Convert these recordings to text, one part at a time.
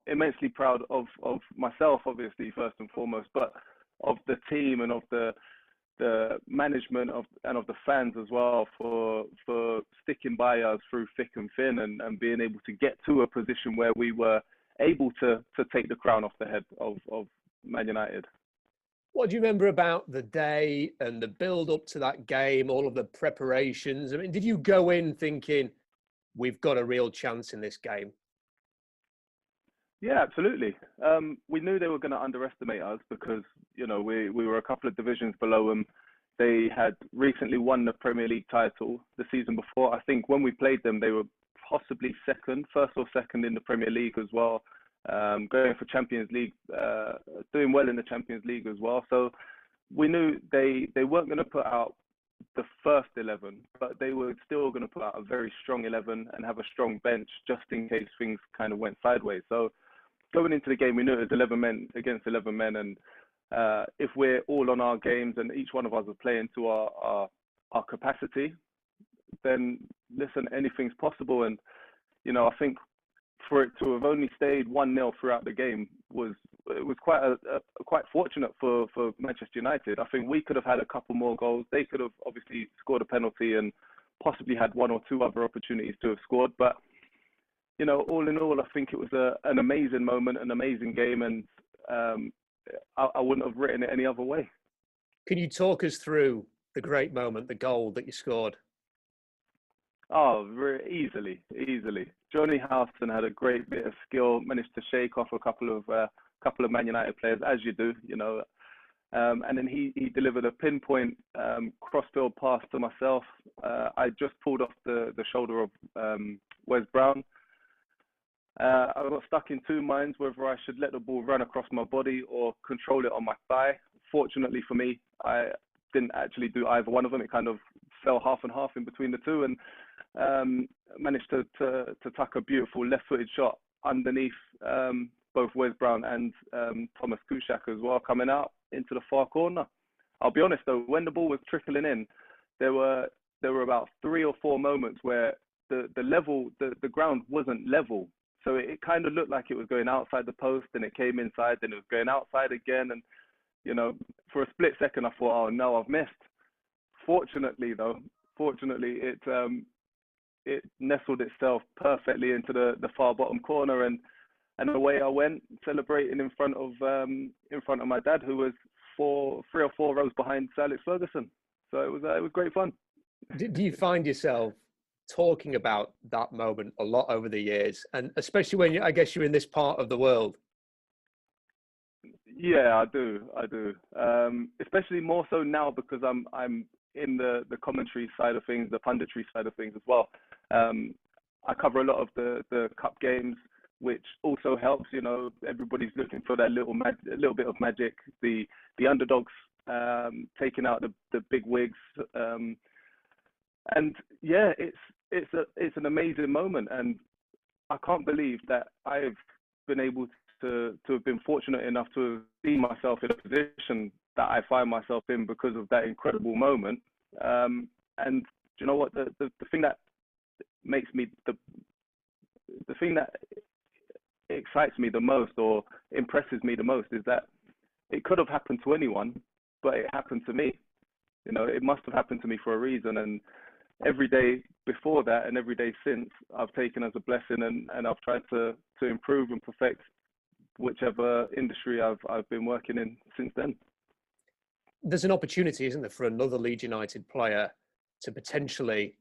immensely proud of myself, obviously, first and foremost, but of the team and of the management and of the fans as well for sticking by us through thick and thin and being able to get to a position where we were able to take the crown off the head of Man United. What do you remember about the day and the build up to that game, all of the preparations? I mean, did you go in thinking we've got a real chance in this game? Yeah, absolutely. We knew they were going to underestimate us because, you know, we were a couple of divisions below them. They had recently won the Premier League title the season before. I think when we played them, they were possibly first or second in the Premier League as well. Going for Champions League, doing well in the Champions League as well. So we knew they weren't going to put out the first 11, but they were still going to put out a very strong 11 and have a strong bench just in case things kind of went sideways. So going into the game, we knew it was 11 men against 11 men, and if we're all on our games and each one of us is playing to our capacity, then listen, anything's possible. And you know, I think for it to have only stayed 1-0 throughout the game was quite fortunate for Manchester United. I think we could have had a couple more goals. They could have obviously scored a penalty and possibly had one or two other opportunities to have scored. But you know, all in all, I think it was an amazing moment, an amazing game, and I wouldn't have written it any other way. Can you talk us through the great moment, the goal that you scored? Oh, easily. Johnny Howson had a great bit of skill, managed to shake off a couple of Man United players, as you do, you know. And then he delivered a pinpoint crossfield pass to myself. I just pulled off the shoulder of Wes Brown. I got stuck in two minds whether I should let the ball run across my body or control it on my thigh. Fortunately for me, I didn't actually do either one of them. It kind of fell half and half in between the two, and managed to tuck a beautiful left-footed shot underneath both Wes Brown and Thomas Kuszczak as well, coming out into the far corner. I'll be honest though, when the ball was trickling in, there were about 3 or 4 moments where the ground wasn't level. So it kind of looked like it was going outside the post, and it came inside, then it was going outside again. And, you know, for a split second, I thought, oh no, I've missed. Fortunately, it nestled itself perfectly into the far bottom corner, and away I went, celebrating in front of my dad, who was 3 or 4 rows behind Sir Alex Ferguson. So it was great fun. Do you find yourself talking about that moment a lot over the years, and especially when I guess you're in this part of the world? Yeah, I do. Especially more so now because I'm in the commentary side of things, the punditry side of things as well. I cover a lot of the cup games, which also helps. You know, everybody's looking for that little bit of magic. The underdogs taking out the big wigs, and yeah, it's an amazing moment, and I can't believe that I've been able to have been fortunate enough to see myself in a position that I find myself in because of that incredible moment. And you know what? The thing that makes me the thing that excites me the most or impresses me the most is that it could have happened to anyone, but it happened to me. You know, it must have happened to me for a reason, and every day before that and every day since, I've taken as a blessing, and I've tried to improve and perfect whichever industry I've been working in since then. There's an opportunity, isn't there, for another Leeds United player to potentially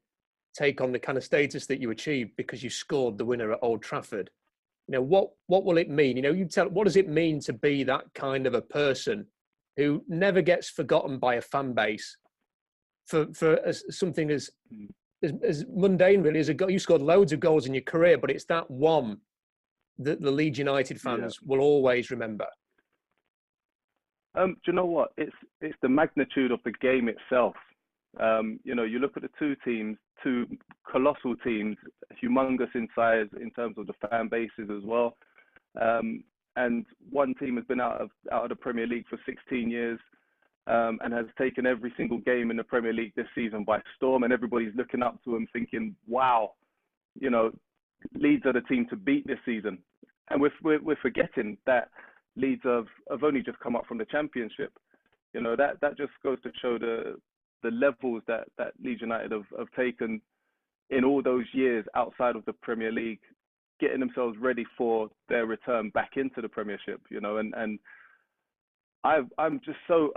take on the kind of status that you achieved because you scored the winner at Old Trafford. You know, what will it mean? You know, what does it mean to be that kind of a person who never gets forgotten by a fan base for something as mundane, really, as a goal? You scored loads of goals in your career, but it's that one that the Leeds United fans will always remember. Do you know what? It's the magnitude of the game itself. You know, you look at the two colossal teams, humongous in size in terms of the fan bases as well. And one team has been out of the Premier League for 16 years and has taken every single game in the Premier League this season by storm. And everybody's looking up to them thinking, wow, you know, Leeds are the team to beat this season. and we're forgetting that Leeds have only just come up from the Championship. You know, that just goes to show the levels that Leeds United have taken in all those years outside of the Premier League, getting themselves ready for their return back into the Premiership. You know, and I'm just so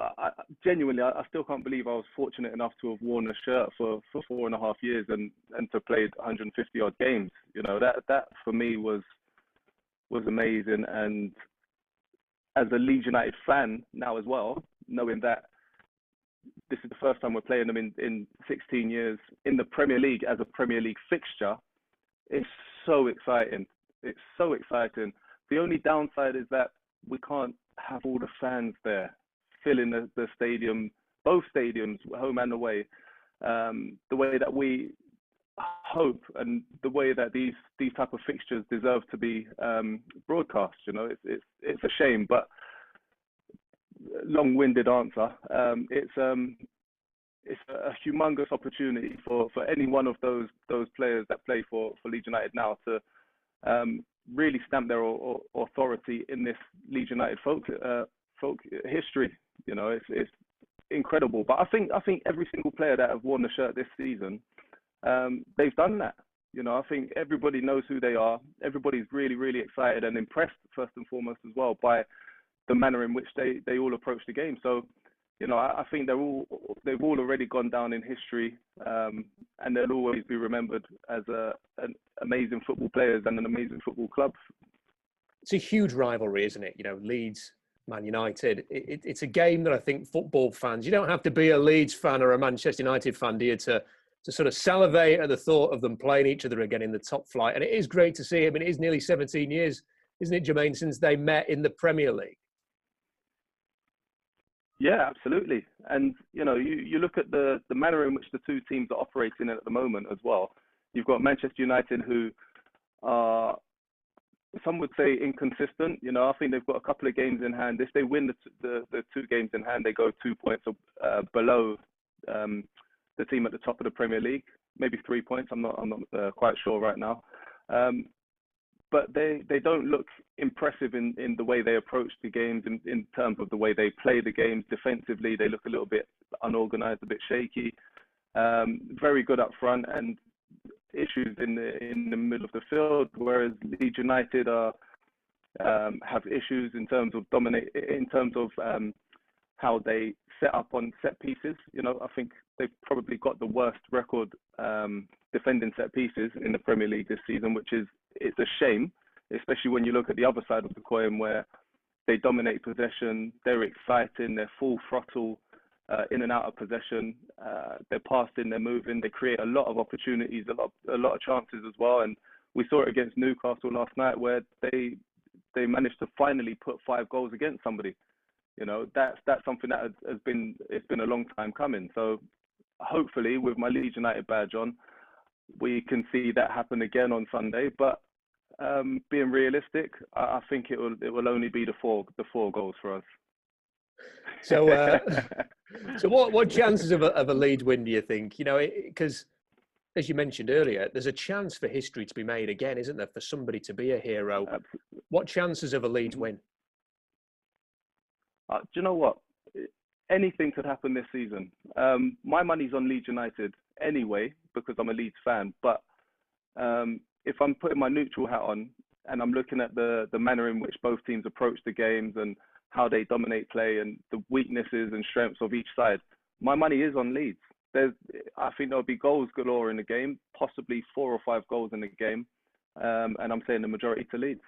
genuinely, I still can't believe I was fortunate enough to have worn a shirt for 4.5 years and to play 150 odd games. You know, that for me was amazing. And as a Leeds United fan now as well, knowing that this is the first time we're playing them in 16 years in the Premier League as a Premier League fixture, it's so exciting. It's so exciting. The only downside is that we can't have all the fans there filling the stadium, both stadiums, home and away, the way that we hope and the way that these type of fixtures deserve to be broadcast. You know, it's a shame, but long-winded answer. It's a humongous opportunity for any one of those players that play for Leeds United now to really stamp their authority in this Leeds United folk history. You know, it's incredible. But I think every single player that have worn the shirt this season, they've done that. You know, I think everybody knows who they are. Everybody's really, really excited and impressed first and foremost as well by the manner in which they all approach the game. So, you know, I think they've all already gone down in history, and they'll always be remembered as an amazing football players and an amazing football club. It's a huge rivalry, isn't it? You know, Leeds, Man United. It's a game that I think football fans, you don't have to be a Leeds fan or a Manchester United fan, do you, to sort of salivate at the thought of them playing each other again in the top flight. And it is great to see. I mean, it is nearly 17 years, isn't it, Jermaine, since they met in the Premier League? Yeah, absolutely. And, you know, you look at the manner in which the two teams are operating at the moment as well. You've got Manchester United, who are, some would say, inconsistent. You know, I think they've got a couple of games in hand. If they win the 2 games in hand, they go 2 points below the team at the top of the Premier League, maybe 3 points. I'm not quite sure right now. But they don't look impressive in the way they approach the games, in terms of the way they play the games. Defensively, they look a little bit unorganized, a bit shaky. Very good up front, and issues in the middle of the field. Whereas Leeds United have issues in terms of how they set up on set pieces. You know, I think they've probably got the worst record defending set pieces in the Premier League this season, it's a shame, especially when you look at the other side of the coin where they dominate possession, they're exciting, they're full throttle in and out of possession, they're passing, they're moving, they create a lot of opportunities, a lot of chances as well. And we saw it against Newcastle last night where they managed to finally put 5 goals against somebody. You know, that's something that it's been a long time coming. So hopefully, with my Leeds United badge on, we can see that happen again on Sunday. But being realistic, I think it will only be the four goals for us. So, so what chances of a Leeds win do you think? You know, because as you mentioned earlier, there's a chance for history to be made again, isn't there? For somebody to be a hero. Absolutely. What chances of a Leeds win? Do you know what? Anything could happen this season. My money's on Leeds United anyway, because I'm a Leeds fan. But if I'm putting my neutral hat on and I'm looking at the manner in which both teams approach the games and how they dominate play and the weaknesses and strengths of each side, my money is on Leeds. I think there'll be goals galore in the game, possibly 4 or 5 goals in the game. And I'm saying the majority to Leeds.